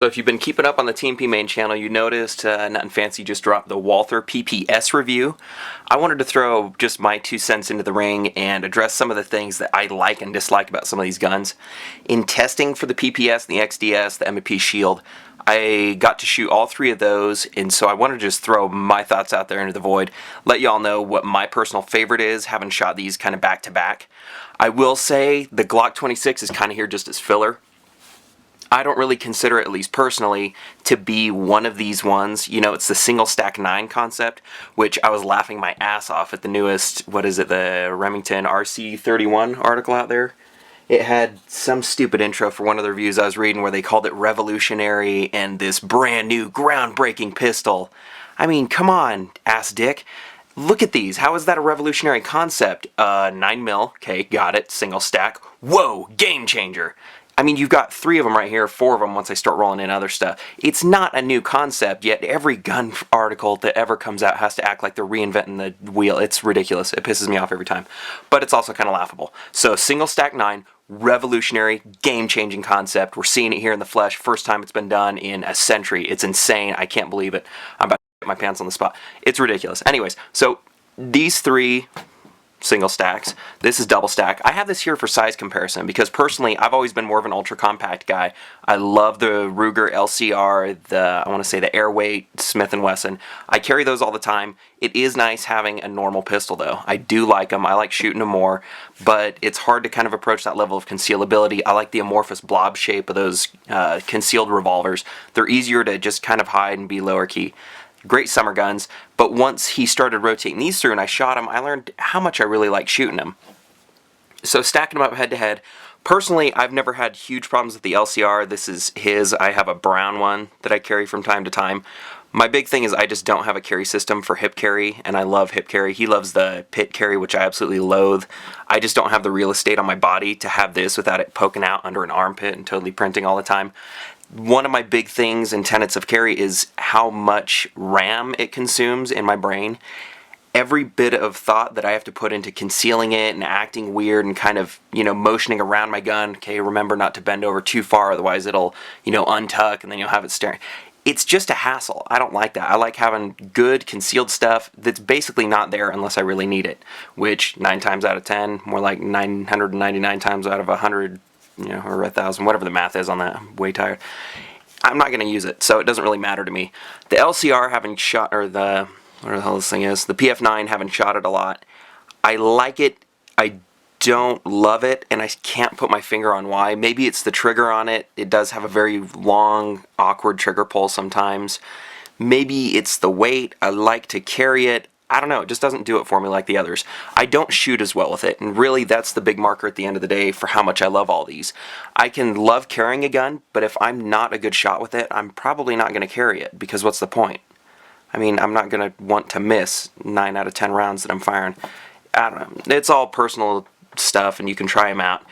So if you've been keeping up on the TMP main channel, you noticed Nothing Fancy just dropped the Walther PPS review. I wanted to throw just my 2 cents into the ring and address some of the things that I like and dislike about some of these guns. In testing for the PPS, the XDS, the M&P Shield, I got to shoot all 3 of those, and so I wanted to just throw my thoughts out there into the void, let y'all know what my personal favorite is, having shot these kind of back to back. I will say the Glock 26 is kind of here just as filler. I don't really consider it, at least personally, to be one of these ones. You know, it's the single stack 9 concept, which I was laughing my ass off at the newest, what is it, the Remington RC31 article out there. It had some stupid intro for one of the reviews I was reading where they called it revolutionary and this brand new groundbreaking pistol. I mean, come on, ass dick. Look at these. How is that a revolutionary concept? 9mm, okay, got it, single stack. Whoa, game changer. I mean, you've got 3 of them right here, 4 of them once I start rolling in other stuff. It's not a new concept, yet every gun article that ever comes out has to act like they're reinventing the wheel. It's ridiculous. It pisses me off every time. But it's also kind of laughable. So, single stack 9, revolutionary, game-changing concept. We're seeing it here in the flesh. First time it's been done in a century. It's insane. I can't believe it. I'm about to get my pants on the spot. It's ridiculous. Anyways, so these 3... single stacks. This is double stack. I have this here for size comparison because personally I've always been more of an ultra compact guy. I love the Ruger LCR, I want to say the Airweight Smith & Wesson. I carry those all the time. It is nice having a normal pistol though. I do like them. I like shooting them more, but it's hard to kind of approach that level of concealability. I like the amorphous blob shape of those concealed revolvers. They're easier to just kind of hide and be lower key. Great summer guns, but once he started rotating these through and I shot them, I learned how much I really like shooting them. So stacking them up head to head, personally I've never had huge problems with the LCR. This is his. I have a brown one that I carry from time to time. My big thing is I just don't have a carry system for hip carry, and I love hip carry. He loves the pit carry, which I absolutely loathe. I just don't have the real estate on my body to have this without it poking out under an armpit and totally printing all the time. One of my big things and tenets of carry is how much RAM it consumes in my brain. Every bit of thought that I have to put into concealing it and acting weird and kind of, you know, motioning around my gun. Okay, remember not to bend over too far, otherwise it'll, you know, untuck and then you'll have it staring. It's just a hassle. I don't like that. I like having good concealed stuff that's basically not there unless I really need it, which 9 times out of 10, more like 999 times out of 100, you know, or 1,000, whatever the math is on that. I'm way tired. I'm not going to use it, so it doesn't really matter to me. The LCR, having shot, or the, whatever the hell this thing is, the PF9, having shot it a lot, I like it. I don't love it, and I can't put my finger on why. Maybe it's the trigger on it. It does have a very long, awkward trigger pull sometimes. Maybe it's the weight. I like to carry it. I don't know, it just doesn't do it for me like the others. I don't shoot as well with it, and really that's the big marker at the end of the day for how much I love all these. I can love carrying a gun, but if I'm not a good shot with it, I'm probably not going to carry it, because what's the point? I mean, I'm not going to want to miss 9 out of 10 rounds that I'm firing. I don't know, it's all personal stuff, and you can try them out.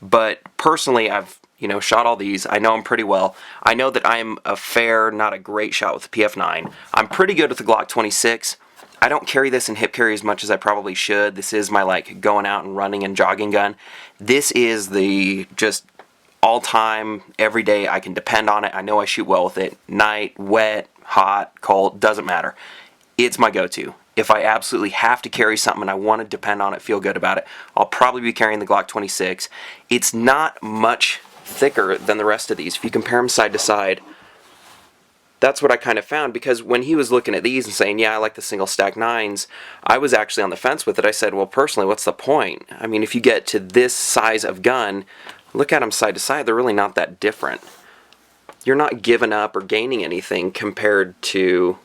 But personally, I've, you know, shot all these. I know them pretty well. I know that I'm a fair, not a great shot with the PF9. I'm pretty good with the Glock 26. I don't carry this in hip carry as much as I probably should. This is my, like, going out and running and jogging gun. This is the just all-time, every day I can depend on it. I know I shoot well with it. Night, wet, hot, cold, doesn't matter. It's my go-to. If I absolutely have to carry something and I want to depend on it, feel good about it, I'll probably be carrying the Glock 26. It's not much thicker than the rest of these. If you compare them side to side, that's what I kind of found, because when he was looking at these and saying, yeah, I like the single stack 9s, I was actually on the fence with it. I said, well, personally, what's the point? I mean, if you get to this size of gun, look at them side to side, they're really not that different. You're not giving up or gaining anything compared to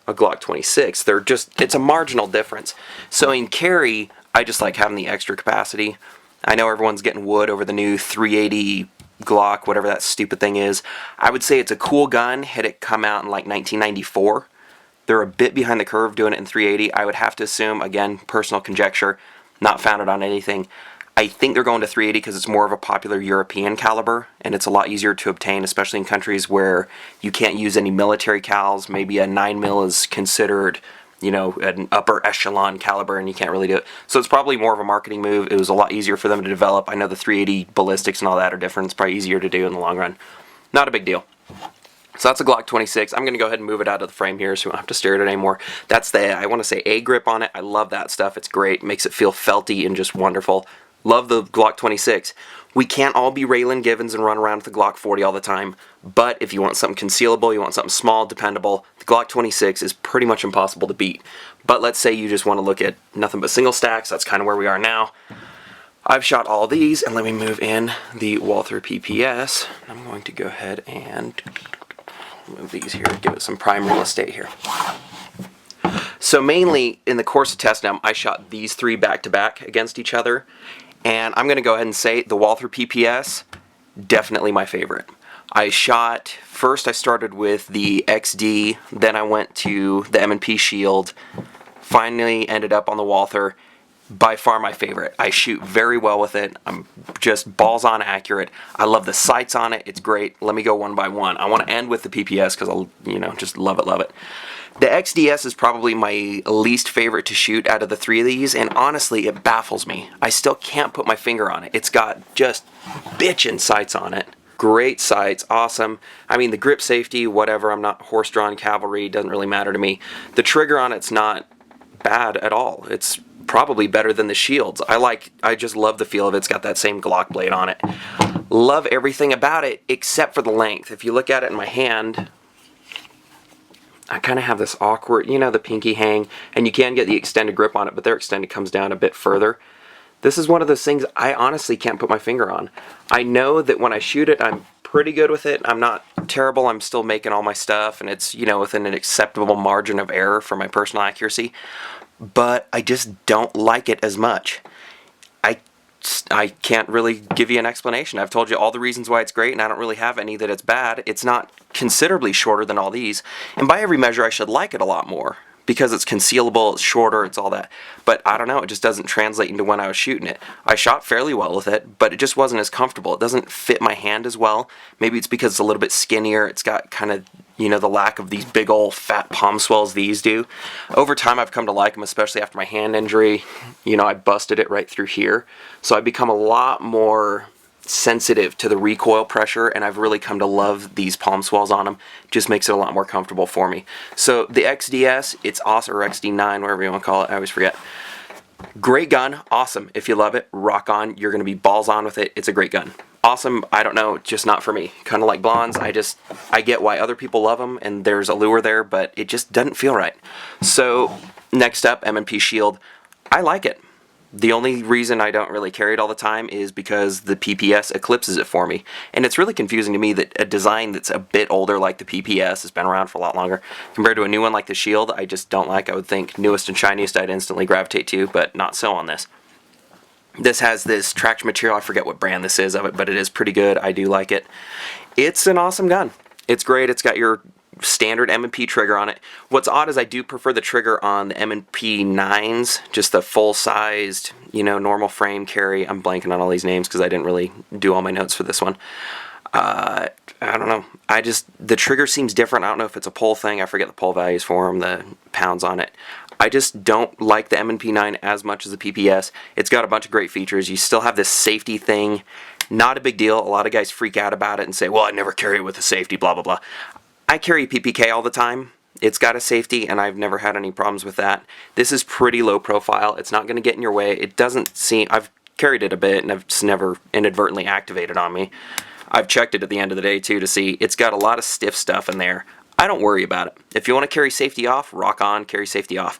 a Glock 26. They're just, it's a marginal difference. So in carry, I just like having the extra capacity. I know everyone's getting wood over the new 380 Glock, whatever that stupid thing is. I would say it's a cool gun had it come out in like 1994. They're a bit behind the curve doing it in 380. I would have to assume, again, personal conjecture, not founded on anything. I think they're going to 380 because it's more of a popular European caliber, and it's a lot easier to obtain, especially in countries where you can't use any military cals. Maybe a 9mm is considered, you know, an upper echelon caliber, and you can't really do it. So it's probably more of a marketing move. It was a lot easier for them to develop. I know the 380 ballistics and all that are different. It's probably easier to do in the long run. Not a big deal. So that's a Glock 26. I'm going to go ahead and move it out of the frame here so we don't have to stare at it anymore. That's the, I want to say, A grip on it. I love that stuff. It's great. Makes it feel felty and just wonderful. Love the Glock 26. We can't all be Raylan Givens and run around with the Glock 40 all the time, but if you want something concealable, you want something small, dependable, the Glock 26 is pretty much impossible to beat. But let's say you just want to look at nothing but single stacks. That's kind of where we are now. I've shot all these, and let me move in the Walther PPS. I'm going to go ahead and move these here, give it some prime real estate here. So mainly in the course of testing them, I shot these three back to back against each other, and I'm going to go ahead and say the Walther PPS, definitely my favorite. First I started with the XD, then I went to the M&P Shield, finally ended up on the Walther. By far my favorite. I shoot very well with it. I'm just balls on accurate. I love the sights on it. It's great. Let me go one by one. I want to end with the PPS because I'll, just love it, love it. The XDS is probably my least favorite to shoot out of the three of these, and honestly, it baffles me. I still can't put my finger on it. It's got just bitchin' sights on it. Great sights, awesome. I mean, the grip safety, whatever. I'm not horse-drawn cavalry. Doesn't really matter to me. The trigger on it's not bad at all. It's probably better than the Shields. I just love the feel of it. It's got that same Glock blade on it. Love everything about it except for the length. If you look at it in my hand, I kind of have this awkward, the pinky hang, and you can get the extended grip on it, but their extended comes down a bit further. This is one of those things I honestly can't put my finger on. I know that when I shoot it, I'm pretty good with it. I'm not terrible. I'm still making all my stuff, and it's, within an acceptable margin of error for my personal accuracy. But I just don't like it as much. I can't really give you an explanation. I've told you all the reasons why it's great, and I don't really have any that it's bad. It's not considerably shorter than all these, and by every measure I should like it a lot more because it's concealable, it's shorter, it's all that. But I don't know, it just doesn't translate into when I was shooting it. I shot fairly well with it, but it just wasn't as comfortable. It doesn't fit my hand as well. Maybe it's because it's a little bit skinnier. It's got kind of, the lack of these big old fat palm swells these do. Over time I've come to like them, especially after my hand injury. I busted it right through here. So I've become a lot more sensitive to the recoil pressure, and I've really come to love these palm swells on them. Just makes it a lot more comfortable for me. So the XDS, it's awesome, or XD9, whatever you want to call it, I always forget. Great gun, awesome. If you love it, rock on. You're going to be balls on with it. It's a great gun. Awesome, I don't know, just not for me. Kind of like blondes, I get why other people love them, and there's a lure there, but it just doesn't feel right. So next up, M&P Shield. I like it. The only reason I don't really carry it all the time is because the PPS eclipses it for me. And it's really confusing to me that a design that's a bit older like the PPS has been around for a lot longer compared to a new one like the Shield, I just don't like. I would think newest and shiniest I'd instantly gravitate to, but not so on this. This has this traction material, I forget what brand this is of it, but it is pretty good. I do like it. It's an awesome gun. It's great. It's got your standard M&P trigger on it. What's odd is I do prefer the trigger on the M&P 9s, just the full-sized, normal frame carry. I'm blanking on all these names because I didn't really do all my notes for this one. I don't know. The trigger seems different. I don't know if it's a pull thing. I forget the pull values for them, the pounds on it. I just don't like the M&P 9 as much as the PPS. It's got a bunch of great features. You still have this safety thing. Not a big deal. A lot of guys freak out about it and say, well, I never carry it with a safety, blah, blah, blah. I carry PPK all the time. It's got a safety, and I've never had any problems with that. This is pretty low profile. It's not going to get in your way. It doesn't seem... I've carried it a bit, and it's never inadvertently activated on me. I've checked it at the end of the day, too, to see it's got a lot of stiff stuff in there. I don't worry about it. If you want to carry safety off, rock on, carry safety off.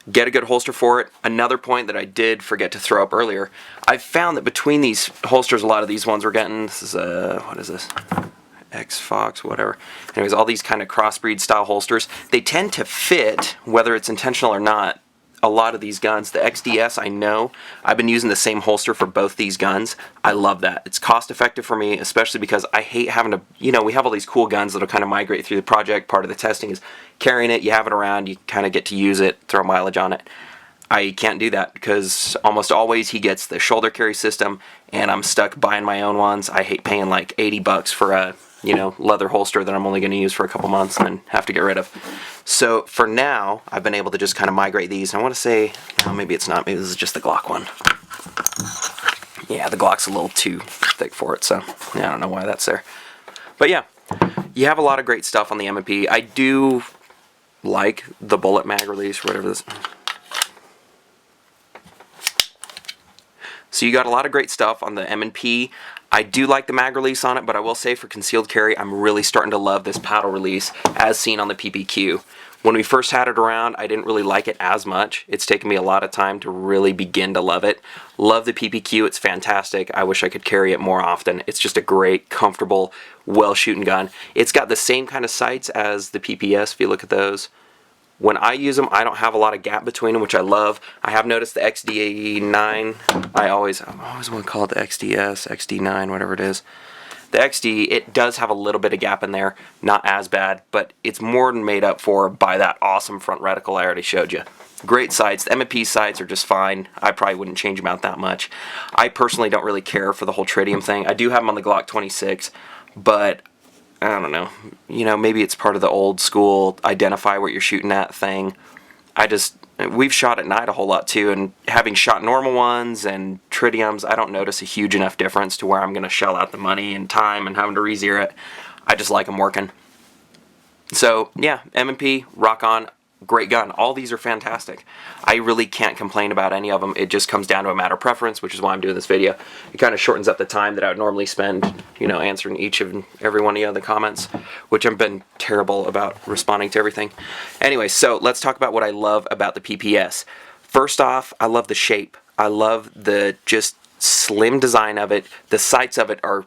Get a good holster for it. Another point that I did forget to throw up earlier, I've found that between these holsters, a lot of these ones we're getting, this is what is this? X-Fox, whatever. Anyways, all these kind of crossbreed style holsters, they tend to fit, whether it's intentional or not, a lot of these guns. The XDS, I know, I've been using the same holster for both these guns. I love that. It's cost effective for me, especially because I hate having to, we have all these cool guns that'll kind of migrate through the project. Part of the testing is carrying it, you have it around, you kind of get to use it, throw mileage on it. I can't do that because almost always he gets the shoulder carry system and I'm stuck buying my own ones. I hate paying like 80 bucks for a leather holster that I'm only going to use for a couple months and then have to get rid of. So for now, I've been able to just kind of migrate these. I want to say, well, maybe it's not. Maybe this is just the Glock one. Yeah, the Glock's a little too thick for it, so yeah, I don't know why that's there. But yeah, You have a lot of great stuff on the M&P. I do like the bullet mag release, or whatever this. So you got a lot of great stuff on the M&P. I do like the mag release on it, but I will say for concealed carry, I'm really starting to love this paddle release as seen on the PPQ. When we first had it around, I didn't really like it as much. It's taken me a lot of time to really begin to love it. Love the PPQ, it's fantastic. I wish I could carry it more often. It's just a great, comfortable, well-shooting gun. It's got the same kind of sights as the PPS, if you look at those. When I use them, I don't have a lot of gap between them, which I love. I have noticed the XD9, I always want to call it the XDS, XD9, whatever it is. The XD, it does have a little bit of gap in there, not as bad, but it's more than made up for by that awesome front reticle I already showed you. Great sights. The M&P sights are just fine. I probably wouldn't change them out that much. I personally don't really care for the whole tritium thing. I do have them on the Glock 26, but I don't know, maybe it's part of the old school identify what you're shooting at thing. We've shot at night a whole lot too, and having shot normal ones and tritiums, I don't notice a huge enough difference to where I'm going to shell out the money and time and having to re-zero it. I just like them working. So yeah, M&P, rock on. Great gun. All these are fantastic. I really can't complain about any of them. It just comes down to a matter of preference, which is why I'm doing this video. It kind of shortens up the time that I would normally spend, answering each and every one of you in the comments, which I've been terrible about responding to everything. Anyway, so let's talk about what I love about the PPS. First off, I love the shape. I love the just slim design of it. The sights of it are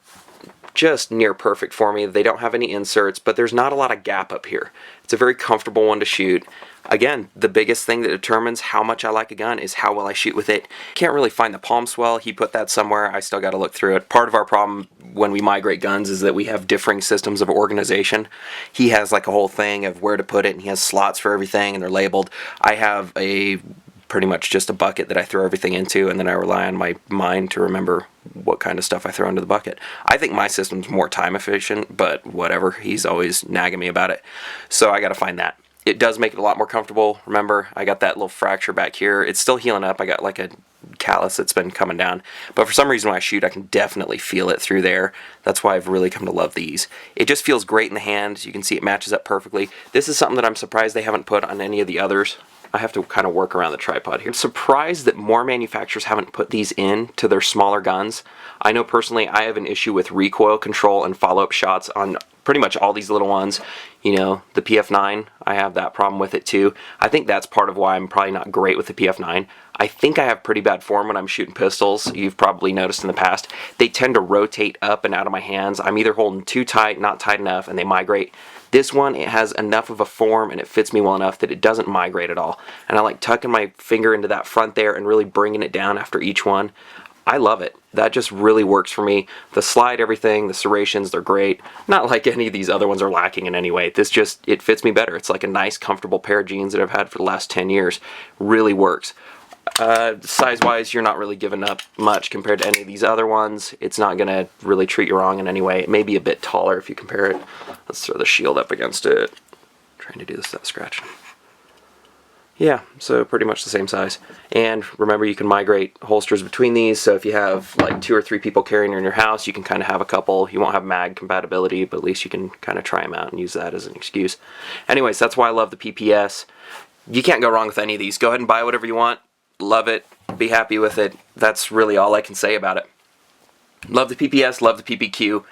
just near perfect for me. They don't have any inserts, but there's not a lot of gap up here. It's a very comfortable one to shoot. Again, the biggest thing that determines how much I like a gun is how well I shoot with it. Can't really find the palm swell. He put that somewhere. I still got to look through it. Part of our problem when we migrate guns is that we have differing systems of organization. He has like a whole thing of where to put it, and he has slots for everything, and they're labeled. I have pretty much just a bucket that I throw everything into, and then I rely on my mind to remember what kind of stuff I throw into the bucket. I think my system's more time efficient, but whatever. He's always nagging me about it. So I got to find that. It does make it a lot more comfortable. Remember, I got that little fracture back here. It's still healing up. I got like a callus that's been coming down. But for some reason when I shoot, I can definitely feel it through there. That's why I've really come to love these. It just feels great in the hand. You can see it matches up perfectly. This is something that I'm surprised they haven't put on any of the others. I have to kind of work around the tripod here. I'm surprised that more manufacturers haven't put these in to their smaller guns. I know personally I have an issue with recoil control and follow-up shots on pretty much all these little ones. The PF9, I have that problem with it too. I think that's part of why I'm probably not great with the PF9. I think I have pretty bad form when I'm shooting pistols. You've probably noticed in the past. They tend to rotate up and out of my hands. I'm either holding too tight, not tight enough, and they migrate. This one, it has enough of a form and it fits me well enough that it doesn't migrate at all. And I like tucking my finger into that front there and really bringing it down after each one. I love it. That just really works for me. The slide, everything, the serrations, they're great. Not like any of these other ones are lacking in any way. This just, it fits me better. It's like a nice, comfortable pair of jeans that I've had for the last 10 years. Really works. Size-wise, you're not really giving up much compared to any of these other ones. It's not going to really treat you wrong in any way. It may be a bit taller if you compare it. Let's throw the shield up against it. Trying to do this without scratching. Yeah, so pretty much the same size. And remember, you can migrate holsters between these, so if you have like 2 or 3 people carrying in your house, you can kind of have a couple. You won't have mag compatibility, but at least you can kind of try them out and use that as an excuse. Anyways, that's why I love the PPS. You can't go wrong with any of these. Go ahead and buy whatever you want. Love it. Be happy with it. That's really all I can say about it. Love the PPS, love the PPQ.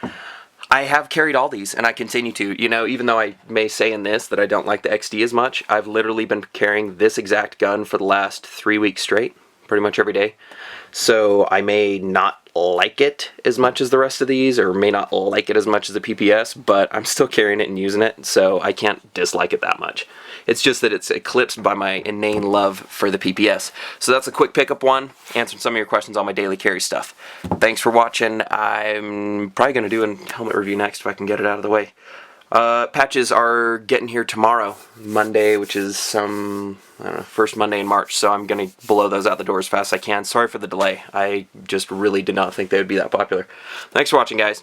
I have carried all these, and I continue to. Even though I may say in this that I don't like the XD as much, I've literally been carrying this exact gun for the last 3 weeks straight, pretty much every day. So I may not like it as much as the rest of these, or may not like it as much as the PPS, but I'm still carrying it and using it, so I can't dislike it that much. It's just that it's eclipsed by my inane love for the PPS. So that's a quick pickup one, answering some of your questions on my daily carry stuff. Thanks for watching. I'm probably going to do a helmet review next if I can get it out of the way. Patches are getting here tomorrow, Monday, which is first Monday in March, so I'm going to blow those out the door as fast as I can. Sorry for the delay. I just really did not think they would be that popular. Thanks for watching, guys.